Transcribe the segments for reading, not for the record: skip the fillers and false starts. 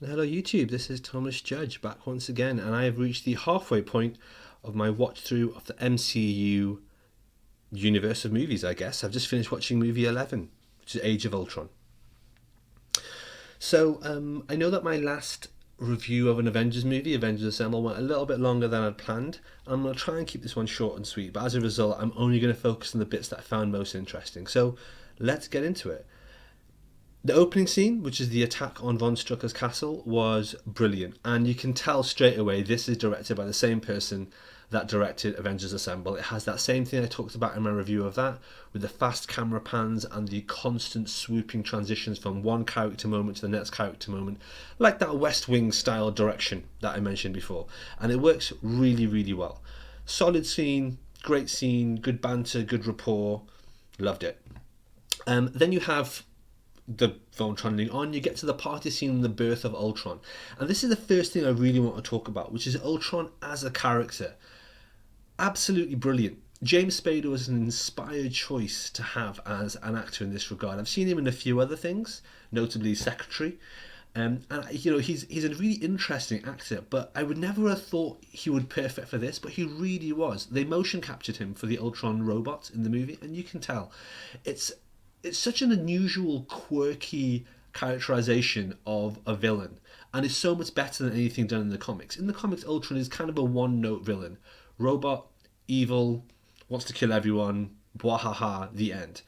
Hello YouTube, this is Thomas Judge back once again, and I have reached the halfway point of my watch through of the MCU universe of movies, I guess. I've just finished watching movie 11, which is Age of Ultron. I know that my last review of an Avengers movie, Avengers Assemble, went a little bit longer than I'd planned. I'm going to try and keep this one short and sweet, but as a result, I'm only going to focus on the bits that I found most interesting. So let's get into it. The opening scene, which is the attack on Von Strucker's castle, was brilliant. And you can tell straight away this is directed by the same person that directed Avengers Assemble. It has that same thing I talked about in my review of that, with the fast camera pans and the constant swooping transitions from one character moment to the next character moment, like that West Wing style direction that I mentioned before. And it works really, really well. Solid scene, good banter, good rapport. Loved it. Then you have the Ultron on, you get to the party scene and the birth of Ultron. And this is the first thing I really want to talk about, which is Ultron as a character. Absolutely brilliant. James Spader was an inspired choice to have as an actor in this regard. I've seen him in a few other things, notably Secretary. And he's a really interesting actor, but I would never have thought he would be perfect for this, but he really was. They motion captured him for the Ultron robot in the movie, and you can tell it's such an unusual, quirky characterization of a villain, and it's so much better than anything done in the comics. In the comics, Ultron is kind of a one-note villain: robot, evil, wants to kill everyone, bwahaha, the end.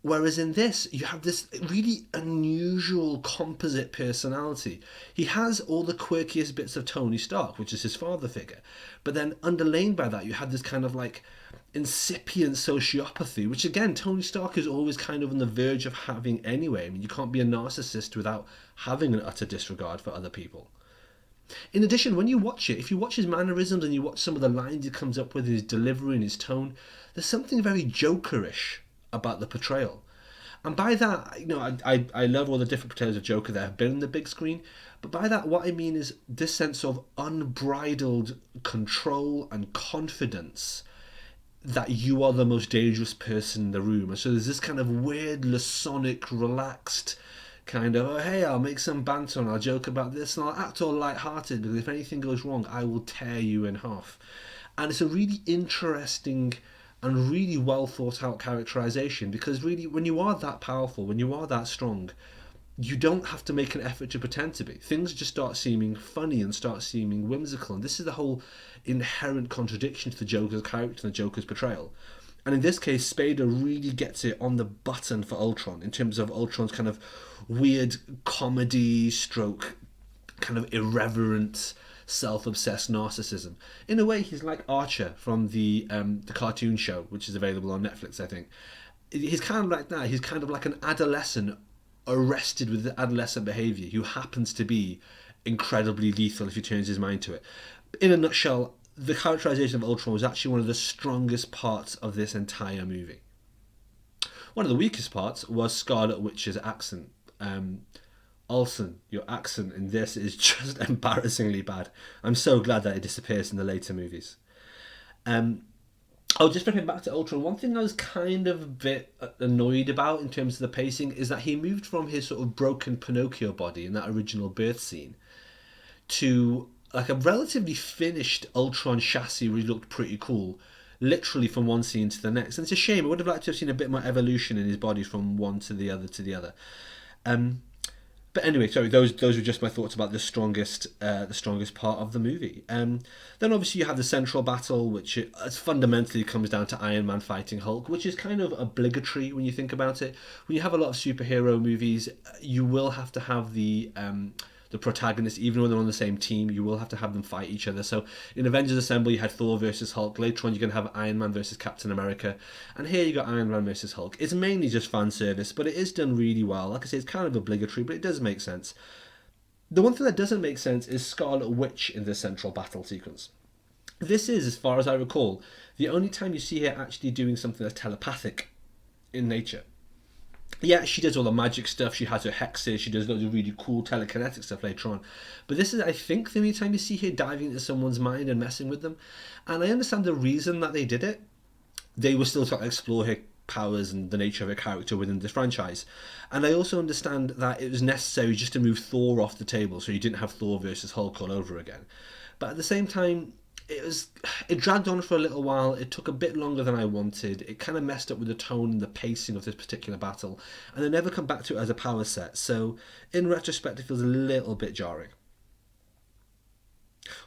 Whereas in this, you have this really unusual composite personality. He has all the quirkiest bits of Tony Stark, which is his father figure. But then underlain by that, you have this kind of like incipient sociopathy, which again, Tony Stark is always kind of on the verge of having anyway. I mean, you can't be a narcissist without having an utter disregard for other people. In addition, when you watch it, if you watch his mannerisms and you watch some of the lines he comes up with, his delivery and his tone, there's something very Jokerish about the portrayal. And by that, I love all the different portrayals of Joker that have been on the big screen. But by that, what I mean is this sense of unbridled control and confidence that you are the most dangerous person in the room. And so there's this kind of weird, Lasonic, relaxed kind of, oh, hey, I'll make some banter and I'll joke about this and I'll act all light-hearted because if anything goes wrong, I will tear you in half. And it's a really interesting and really well thought out characterization, because really when you are that powerful, when you are that strong, you don't have to make an effort to pretend to be. Things just start seeming funny and start seeming whimsical, and this is the whole inherent contradiction to the Joker's character and the Joker's portrayal. And in this case, Spader really gets it on the button for Ultron in terms of Ultron's kind of weird comedy stroke, kind of irreverent, self-obsessed narcissism. In a way, he's like Archer from the cartoon show, which is available on Netflix, I think. He's kind of like that. He's kind of like an adolescent arrested with adolescent behaviour who happens to be incredibly lethal if he turns his mind to it. In a nutshell, the characterization of Ultron was actually one of the strongest parts of this entire movie. One of the weakest parts was Scarlet Witch's accent. Olsen, your accent in this is just embarrassingly bad. I'm so glad that it disappears in the later movies. Just bringing back to Ultron, one thing I was kind of a bit annoyed about in terms of the pacing is that he moved from his sort of broken Pinocchio body in that original birth scene to like a relatively finished Ultron chassis where he looked pretty cool, literally from one scene to the next. And it's a shame. I would have liked to have seen a bit more evolution in his body from one to the other to the other. But anyway, sorry, those were just my thoughts about the strongest part of the movie. Then obviously you have the central battle, which fundamentally comes down to Iron Man fighting Hulk, which is kind of obligatory when you think about it. When you have a lot of superhero movies, you will have to have the protagonist, even when they're on the same team, you will have to have them fight each other. So in Avengers Assemble, you had Thor versus Hulk. Later on, you're going to have Iron Man versus Captain America. And here you got Iron Man versus Hulk. It's mainly just fan service, but it is done really well. Like I say, it's kind of obligatory, but it does make sense. The one thing that doesn't make sense is Scarlet Witch in this central battle sequence. This is, as far as I recall, the only time you see her actually doing something that's telepathic in nature. Yeah, she does all the magic stuff, she has her hexes, she does loads of really cool telekinetic stuff later on. But this is, I think, the only time you see her diving into someone's mind and messing with them. And I understand the reason that they did it. They were still trying to explore her powers and the nature of a character within this franchise. And I also understand that it was necessary just to move Thor off the table so you didn't have Thor versus Hulk all over again. But at the same time, it dragged on for a little while. It took a bit longer than I wanted. It kind of messed up with the tone and the pacing of this particular battle, and they never come back to it as a power set. So in retrospect, it feels a little bit jarring.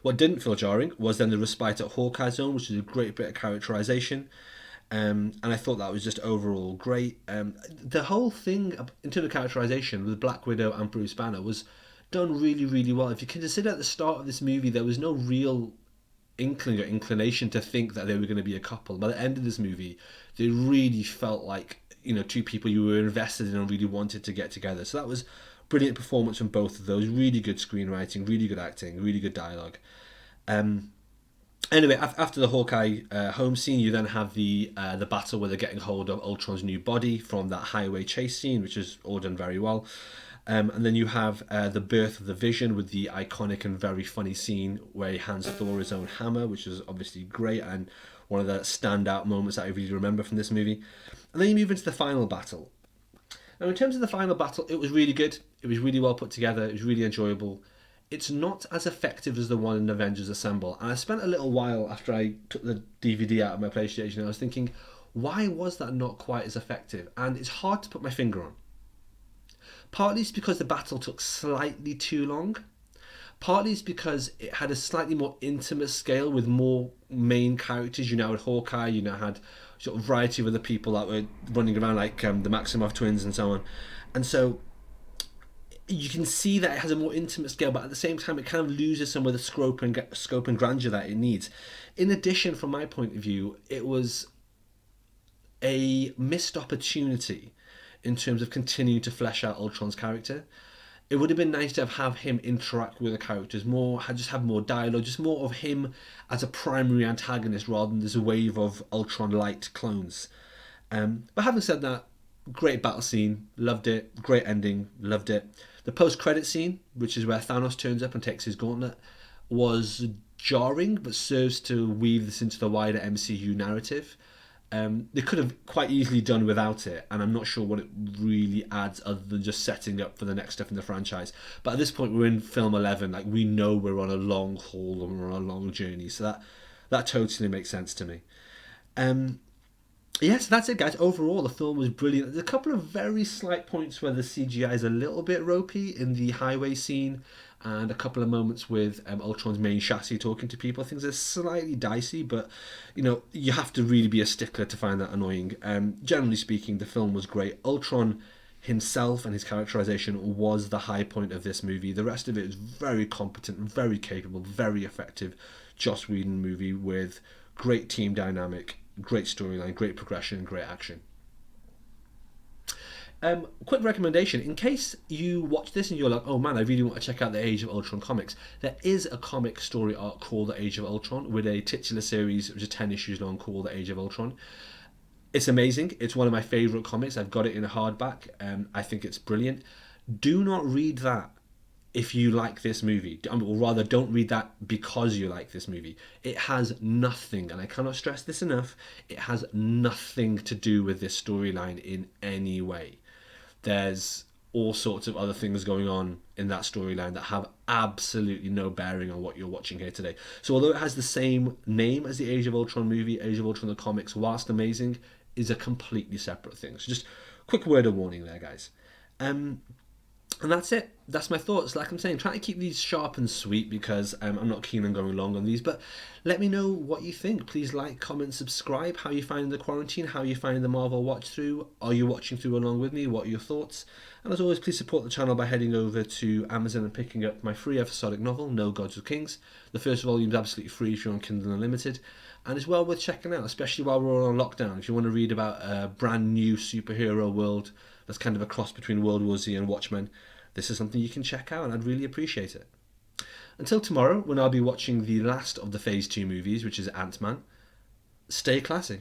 What didn't feel jarring was then the respite at Hawkeye Zone, which is a great bit of characterization. And I thought that was just overall great. The whole thing in terms of characterization with Black Widow and Bruce Banner was done really, really well. If you consider at the start of this movie, there was no real inkling or inclination to think that they were going to be a couple. By the end of this movie, they really felt like, you know, two people you were invested in and really wanted to get together. So that was brilliant performance from both of those. Really good screenwriting, really good acting, really good dialogue. Anyway, after the Hawkeye home scene, you then have the battle where they're getting hold of Ultron's new body from that highway chase scene, which is all done very well. And then you have the birth of the Vision with the iconic and very funny scene where he hands Thor his own hammer, which is obviously great and one of the standout moments that I really remember from this movie. And then you move into the final battle. Now, in terms of the final battle, it was really good. It was really well put together. It was really enjoyable. It's not as effective as the one in Avengers Assemble. And I spent a little while after I took the DVD out of my PlayStation and I was thinking, why was that not quite as effective? And it's hard to put my finger on. Partly it's because the battle took slightly too long. Partly it's because it had a slightly more intimate scale with more main characters. You now had Hawkeye, you now had sort of variety of other people that were running around like the Maximoff twins and so on. And so you can see that it has a more intimate scale, but at the same time it kind of loses some of the scope and grandeur that it needs. In addition, from my point of view, it was a missed opportunity in terms of continuing to flesh out Ultron's character. It would have been nice to have him interact with the characters more, just have more dialogue, just more of him as a primary antagonist rather than this wave of Ultron-light clones. But having said that, great battle scene, loved it. Great ending, loved it. The post-credit scene, which is where Thanos turns up and takes his gauntlet, was jarring, but serves to weave this into the wider MCU narrative. They could have quite easily done without it, and I'm not sure what it really adds other than just setting up for the next stuff in the franchise. But at this point, we're in film 11, like we know we're on a long haul and we're on a long journey, so that totally makes sense to me. Yes, that's it, guys. Overall, the film was brilliant. There's a couple of very slight points where the CGI is a little bit ropey in the highway scene, and a couple of moments with Ultron's main chassis talking to people. Things are slightly dicey, but you know, you have to really be a stickler to find that annoying. Generally speaking, the film was great. Ultron himself and his characterization was the high point of this movie. The rest of it is very competent, very capable, very effective Joss Whedon movie with great team dynamic, great storyline, great progression, great action. Quick recommendation, in case you watch this and you're like, oh man, I really want to check out the Age of Ultron comics, there is a comic story arc called The Age of Ultron with a titular series which is 10 issues long called The Age of Ultron. It's amazing. It's one of my favourite comics. I've got it in a hardback. I think it's brilliant. Do not read that if you like this movie, or rather don't read that because you like this movie. It has nothing, and I cannot stress this enough, it has nothing to do with this storyline in any way. There's all sorts of other things going on in that storyline that have absolutely no bearing on what you're watching here today. So although it has the same name as the Age of Ultron movie, Age of Ultron the comics, whilst amazing, is a completely separate thing. So just quick word of warning there, guys. And that's it. That's my thoughts. Like I'm saying, trying to keep these sharp and sweet because I'm not keen on going long on these. But let me know what you think. Please like, comment, subscribe. How are you finding the quarantine? How are you finding the Marvel watch through? Are you watching through along with me? What are your thoughts? And as always, please support the channel by heading over to Amazon and picking up my free episodic novel, No Gods or Kings. The first volume is absolutely free if you're on Kindle Unlimited. And it's well worth checking out, especially while we're all on lockdown. If you want to read about a brand new superhero world that's kind of a cross between World War Z and Watchmen, this is something you can check out, and I'd really appreciate it. Until tomorrow, when I'll be watching the last of the Phase 2 movies, which is Ant-Man, stay classy.